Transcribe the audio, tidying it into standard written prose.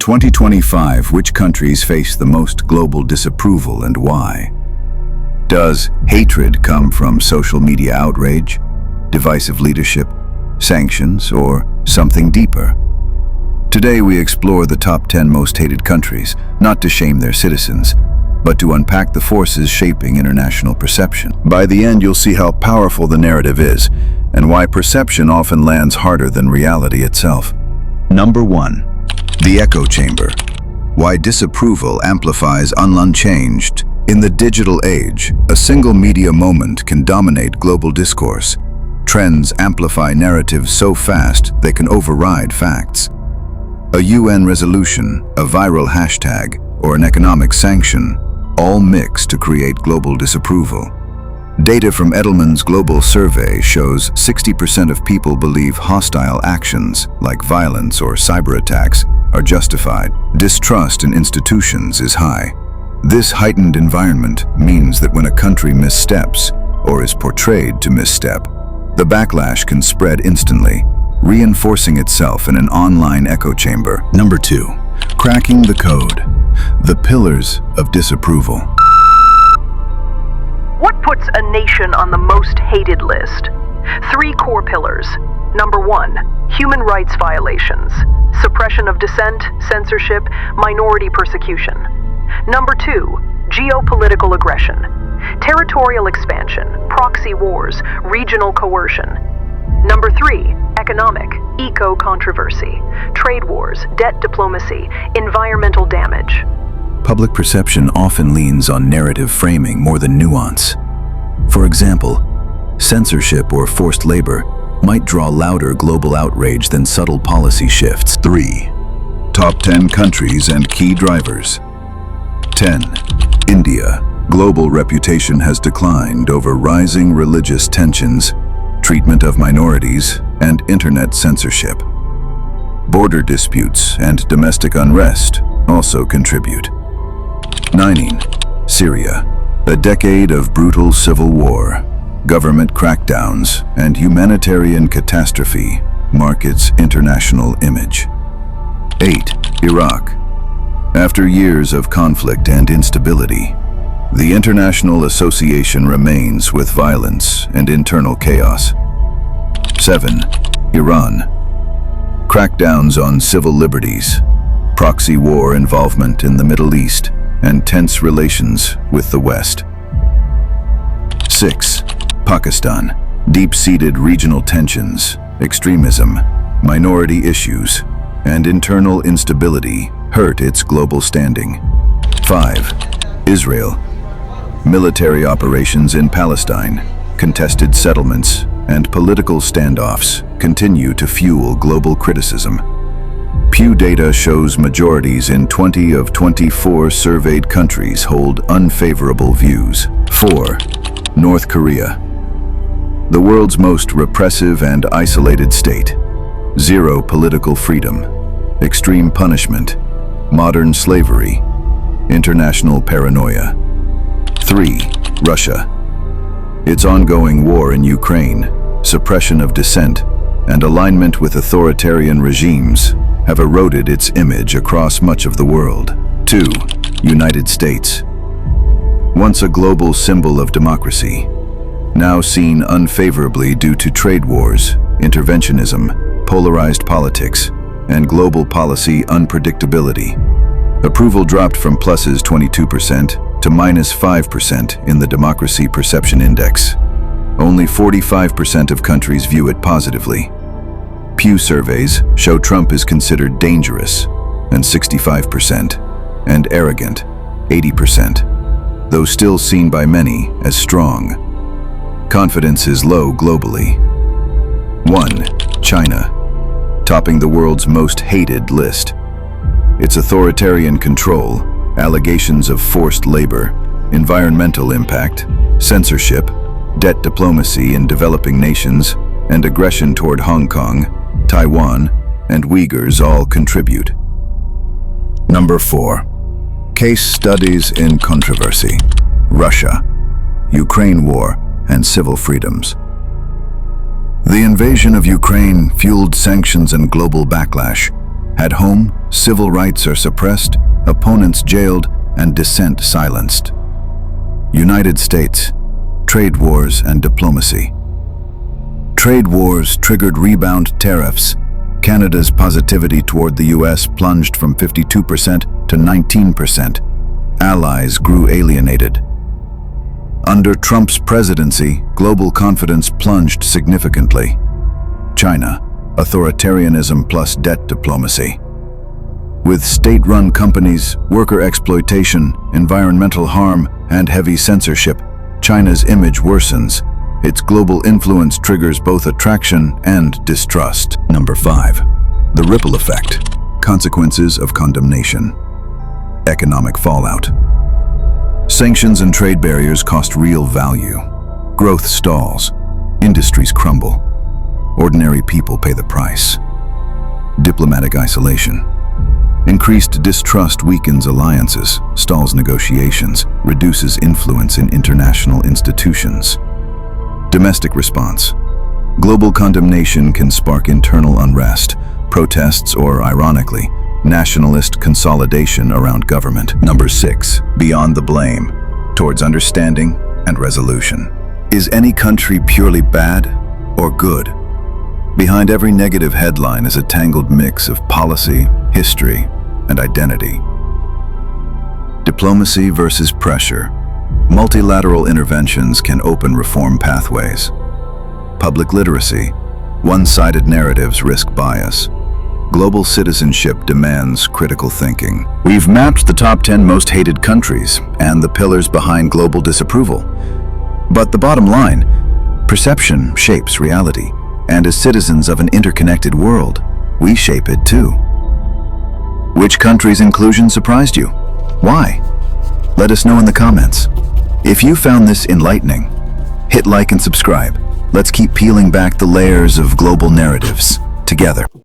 2025, which countries face the most global disapproval and why? Does hatred come from social media outrage, divisive leadership, sanctions, or something deeper? Today we explore the top 10 most hated countries, not to shame their citizens, but to unpack the forces shaping international perception. By the end, you'll see how powerful the narrative is, and why perception often lands harder than reality itself. Number 1. The echo chamber. Why disapproval amplifies unchanged. In the digital age, a single media moment can dominate global discourse. Trends amplify narratives so fast they can override facts. A UN resolution, a viral hashtag, or an economic sanction all mix to create global disapproval. Data from Edelman's global survey shows 60% of people believe hostile actions, like violence or cyber attacks, are justified. Distrust in institutions is high. This heightened environment means that when a country missteps, or is portrayed to misstep, the backlash can spread instantly, reinforcing itself in an online echo chamber. Number 2. Cracking the code. The pillars of disapproval. What puts a nation on the most hated list? 3 core pillars. Number 1, human rights violations, suppression of dissent, censorship, minority persecution. Number 2, geopolitical aggression, territorial expansion, proxy wars, regional coercion. Number 3, economic, eco-controversy, trade wars, debt diplomacy, environmental damage. Public perception often leans on narrative framing more than nuance. For example, censorship or forced labor might draw louder global outrage than subtle policy shifts. 3. Top 10 countries and key drivers. 10. India. Global reputation has declined over rising religious tensions, treatment of minorities, and internet censorship. Border disputes and domestic unrest also contribute. 9. Syria. A decade of brutal civil war, government crackdowns, and humanitarian catastrophe mark its international image. 8. Iraq. After years of conflict and instability, the international association remains with violence and internal chaos. 7. Iran. Crackdowns on civil liberties, proxy war involvement in the Middle East, and tense relations with the West. 6. Pakistan. Deep-seated regional tensions, extremism, minority issues, and internal instability hurt its global standing. 5. Israel. Military operations in Palestine, contested settlements, and political standoffs continue to fuel global criticism. Pew data shows majorities in 20 of 24 surveyed countries hold unfavorable views. 4. North Korea. The world's most repressive and isolated state. Zero political freedom, extreme punishment, modern slavery, international paranoia. 3. Russia. Its ongoing war in Ukraine, suppression of dissent, and alignment with authoritarian regimes have eroded its image across much of the world. 2. United States. Once a global symbol of democracy, now seen unfavorably due to trade wars, interventionism, polarized politics, and global policy unpredictability. Approval dropped from pluses 22% to minus 5% in the Democracy Perception Index. Only 45% of countries view it positively. Pew surveys show Trump is considered dangerous, and 65%, and arrogant, 80%, though still seen by many as strong. Confidence is low globally. 1. China, topping the world's most hated list. Its authoritarian control, allegations of forced labor, environmental impact, censorship, debt diplomacy in developing nations, and aggression toward Hong Kong, Taiwan, and Uyghurs all contribute. Number 4. Case studies in controversy. Russia, Ukraine war, and civil freedoms. The invasion of Ukraine fueled sanctions and global backlash, At home, civil rights are suppressed, opponents jailed, and dissent silenced. United States, trade wars and diplomacy. Trade wars triggered rebound tariffs. Canada's positivity toward the US plunged from 52% to 19%. Allies grew alienated. Under Trump's presidency, global confidence plunged significantly. China, authoritarianism plus debt diplomacy. With state-run companies, worker exploitation, environmental harm, and heavy censorship, China's image worsens. Its global influence triggers both attraction and distrust. Number 5. The ripple effect. Consequences of condemnation. Economic fallout. Sanctions and trade barriers cost real value. Growth stalls. Industries crumble. Ordinary people pay the price. Diplomatic isolation. Increased distrust weakens alliances, stalls negotiations, reduces influence in international institutions. Domestic response. Global condemnation can spark internal unrest, protests, or, ironically, nationalist consolidation around government. Number 6. Beyond the blame. Towards understanding and resolution. Is any country purely bad or good? Behind every negative headline is a tangled mix of policy, history, and identity. Diplomacy versus pressure. Multilateral interventions can open reform pathways. Public literacy. One-sided narratives risk bias. Global citizenship demands critical thinking. We've mapped the top 10 most hated countries and the pillars behind global disapproval. But the bottom line, perception shapes reality, and as citizens of an interconnected world, we shape it too. Which country's inclusion surprised you? Why? Let us know in the comments. If you found this enlightening, hit like and subscribe. Let's keep peeling back the layers of global narratives together.